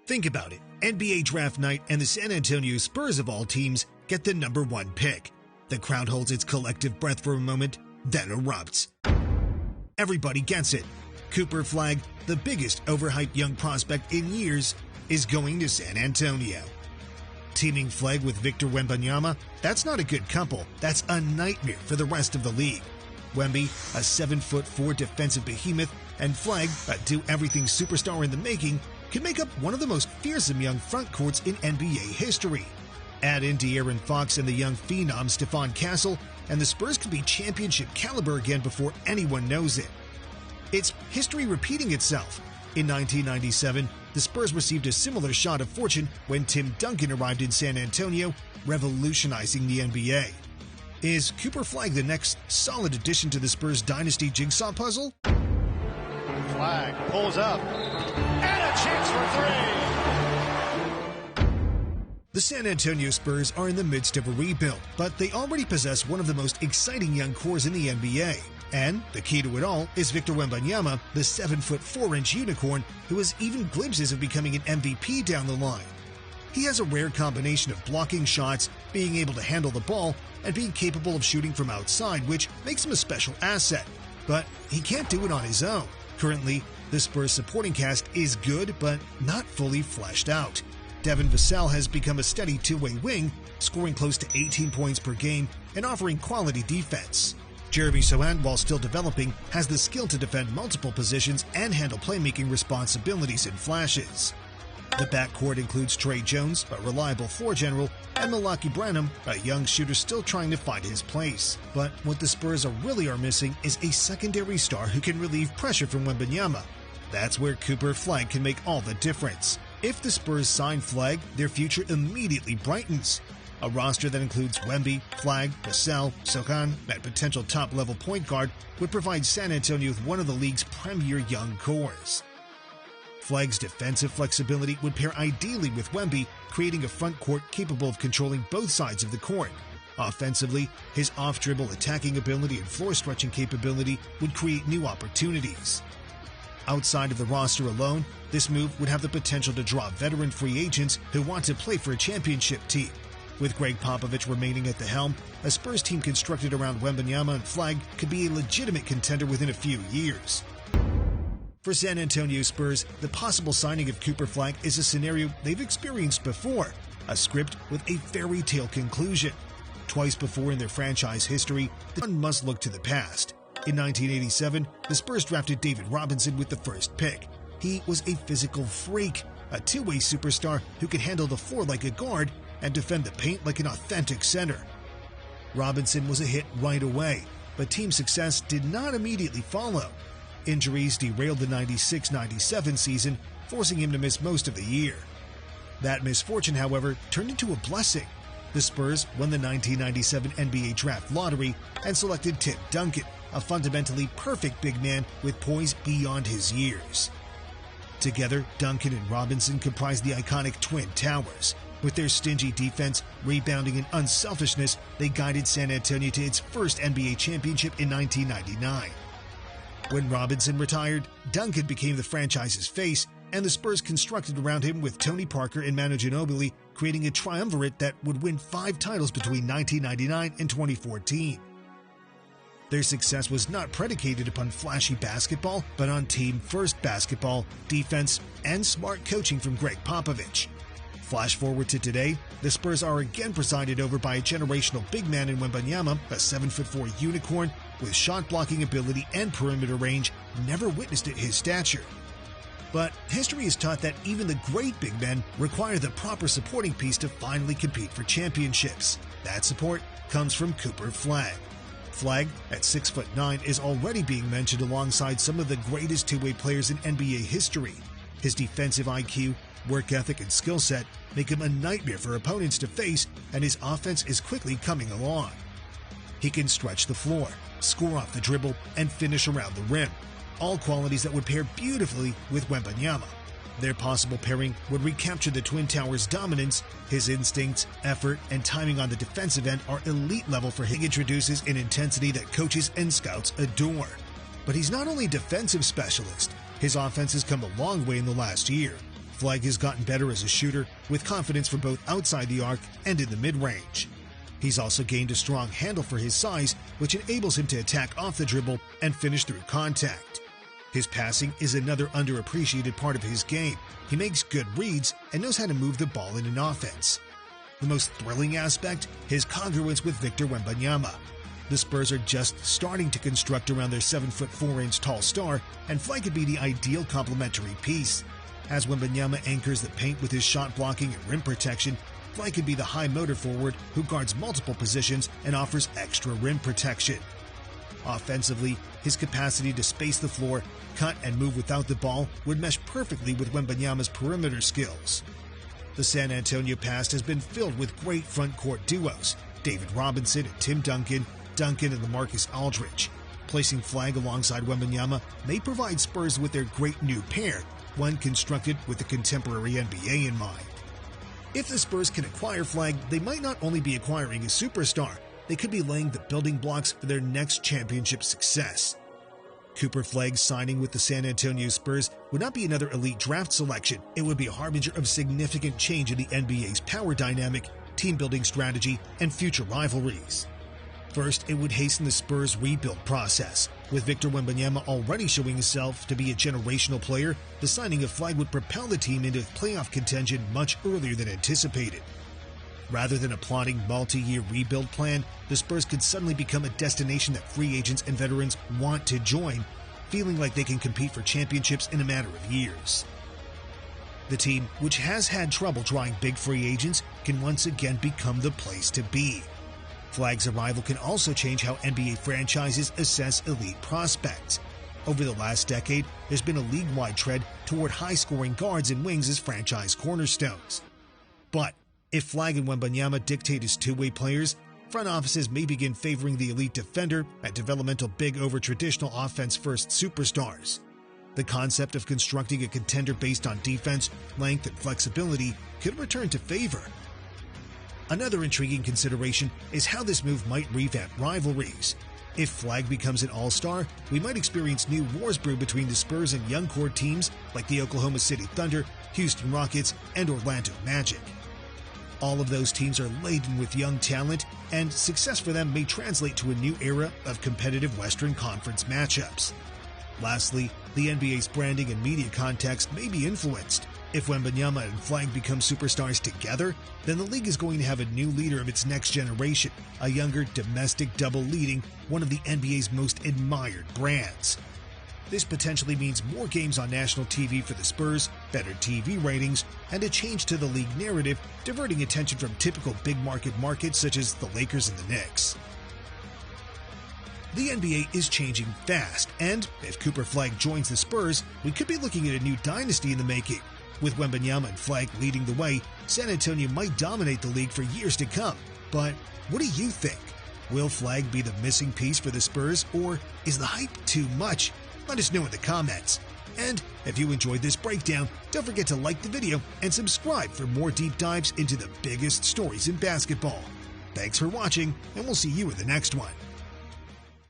Think about it. NBA draft night and the San Antonio Spurs of all teams get the #1 pick. The crowd holds its collective breath for a moment, then erupts. Everybody gets it. Cooper Flagg, the biggest overhyped young prospect in years, is going to San Antonio. Teaming Flagg with Victor Wembanyama, that's not a good couple. That's a nightmare for the rest of the league. Wemby, a 7'4" defensive behemoth, and Flagg, a do-everything superstar in the making, can make up one of the most fearsome young front courts in NBA history. Add in De'Aaron Fox and the young phenom Stephon Castle, and the Spurs could be championship caliber again before anyone knows it. It's history repeating itself. In 1997, the Spurs received a similar shot of fortune when Tim Duncan arrived in San Antonio, revolutionizing the NBA. Is Cooper Flagg the next solid addition to the Spurs dynasty jigsaw puzzle? Flagg pulls up, and a chance for three! The San Antonio Spurs are in the midst of a rebuild, but they already possess one of the most exciting young cores in the NBA. And the key to it all is Victor Wembanyama, the 7'4" unicorn who has even glimpses of becoming an MVP down the line. He has a rare combination of blocking shots, being able to handle the ball, and being capable of shooting from outside, which makes him a special asset. But he can't do it on his own. Currently, the Spurs supporting cast is good, but not fully fleshed out. Devin Vassell has become a steady two-way wing, scoring close to 18 points per game and offering quality defense. Jeremy Sohan, while still developing, has the skill to defend multiple positions and handle playmaking responsibilities in flashes. The backcourt includes Trey Jones, a reliable floor general, and Malaki Branham, a young shooter still trying to find his place. But what the Spurs really are missing is a secondary star who can relieve pressure from Wembanyama. That's where Cooper Flagg can make all the difference. If the Spurs sign Flagg, their future immediately brightens. A roster that includes Wemby, Flagg, Vassell, Sohan, and potential top-level point guard would provide San Antonio with one of the league's premier young cores. Flagg's defensive flexibility would pair ideally with Wemby, creating a front court capable of controlling both sides of the court. Offensively, his off-dribble attacking ability and floor-stretching capability would create new opportunities. Outside of the roster alone, this move would have the potential to draw veteran free agents who want to play for a championship team. With Greg Popovich remaining at the helm, a Spurs team constructed around Wembanyama and Flagg could be a legitimate contender within a few years. For San Antonio Spurs, the possible signing of Cooper Flagg is a scenario they've experienced before, a script with a fairy tale conclusion. Twice before in their franchise history, the one must look to the past. In 1987, the Spurs drafted David Robinson with the first pick. He was a physical freak, a two-way superstar who could handle the floor like a guard and defend the paint like an authentic center. Robinson was a hit right away, but team success did not immediately follow. Injuries derailed the 96-97 season, forcing him to miss most of the year. That misfortune, however, turned into a blessing. The Spurs won the 1997 NBA Draft Lottery and selected Tim Duncan, a fundamentally perfect big man with poise beyond his years. Together, Duncan and Robinson comprised the iconic Twin Towers. With their stingy defense, rebounding, and unselfishness, they guided San Antonio to its first NBA championship in 1999. When Robinson retired, Duncan became the franchise's face, and the Spurs constructed around him with Tony Parker and Manu Ginobili, creating a triumvirate that would win 5 titles between 1999 and 2014. Their success was not predicated upon flashy basketball, but on team-first basketball, defense, and smart coaching from Greg Popovich. Flash forward to today, the Spurs are again presided over by a generational big man in Wembanyama, a 7'4" unicorn with shot-blocking ability and perimeter range never witnessed at his stature. But history has taught that even the great big men require the proper supporting piece to finally compete for championships. That support comes from Cooper Flagg. Flagg, at 6'9", is already being mentioned alongside some of the greatest two-way players in NBA history. His defensive IQ, work ethic, and skill set make him a nightmare for opponents to face, and his offense is quickly coming along. He can stretch the floor, score off the dribble, and finish around the rim, all qualities that would pair beautifully with Wembanyama. Their possible pairing would recapture the Twin Towers' dominance. His instincts, effort, and timing on the defensive end are elite level for him. He introduces an intensity that coaches and scouts adore. But he's not only a defensive specialist. His offense has come a long way in the last year. Flagg has gotten better as a shooter, with confidence for both outside the arc and in the mid-range. He's also gained a strong handle for his size, which enables him to attack off the dribble and finish through contact. His passing is another underappreciated part of his game. He makes good reads and knows how to move the ball in an offense. The most thrilling aspect, his congruence with Victor Wembanyama. The Spurs are just starting to construct around their 7'4" tall star, and Flagg could be the ideal complementary piece. As Wembanyama anchors the paint with his shot blocking and rim protection, Flagg could be the high motor forward who guards multiple positions and offers extra rim protection. Offensively, his capacity to space the floor, cut and move without the ball would mesh perfectly with Wembanyama's perimeter skills. The San Antonio past has been filled with great front court duos, David Robinson and Tim Duncan and LaMarcus Aldridge. Placing Flagg alongside Wembanyama may provide Spurs with their great new pair, one constructed with the contemporary NBA in mind. If the Spurs can acquire Flagg, they might not only be acquiring a superstar, they could be laying the building blocks for their next championship success. Cooper Flagg signing with the San Antonio Spurs would not be another elite draft selection. It would be a harbinger of significant change in the NBA's power dynamic, team-building strategy, and future rivalries. First, it would hasten the Spurs' rebuild process. With Victor Wembanyama already showing himself to be a generational player, the signing of Flagg would propel the team into playoff contention much earlier than anticipated. Rather than a plodding multi-year rebuild plan, the Spurs could suddenly become a destination that free agents and veterans want to join, feeling like they can compete for championships in a matter of years. The team, which has had trouble drawing big free agents, can once again become the place to be. Flagg's arrival can also change how NBA franchises assess elite prospects. Over the last decade, there's been a league-wide trend toward high-scoring guards and wings as franchise cornerstones. But if Flagg and Wembanyama dictate as two-way players, front offices may begin favoring the elite defender and developmental big over traditional offense-first superstars. The concept of constructing a contender based on defense, length, and flexibility could return to favor. Another intriguing consideration is how this move might revamp rivalries. If Flagg becomes an all-star, we might experience new wars brew between the Spurs and young core teams like the Oklahoma City Thunder, Houston Rockets, and Orlando Magic. All of those teams are laden with young talent, and success for them may translate to a new era of competitive Western Conference matchups. Lastly, the NBA's branding and media context may be influenced. If Wembanyama and Flagg become superstars together, then the league is going to have a new leader of its next generation, a younger domestic double leading one of the NBA's most admired brands. This potentially means more games on national TV for the Spurs, better TV ratings, and a change to the league narrative, diverting attention from typical big markets such as the Lakers and the Knicks. The NBA is changing fast, and if Cooper Flagg joins the Spurs, we could be looking at a new dynasty in the making. With Wembanyama and Flagg leading the way, San Antonio might dominate the league for years to come. But what do you think? Will Flagg be the missing piece for the Spurs, or is the hype too much? Let us know in the comments. And if you enjoyed this breakdown, don't forget to like the video and subscribe for more deep dives into the biggest stories in basketball. Thanks for watching, and we'll see you in the next one.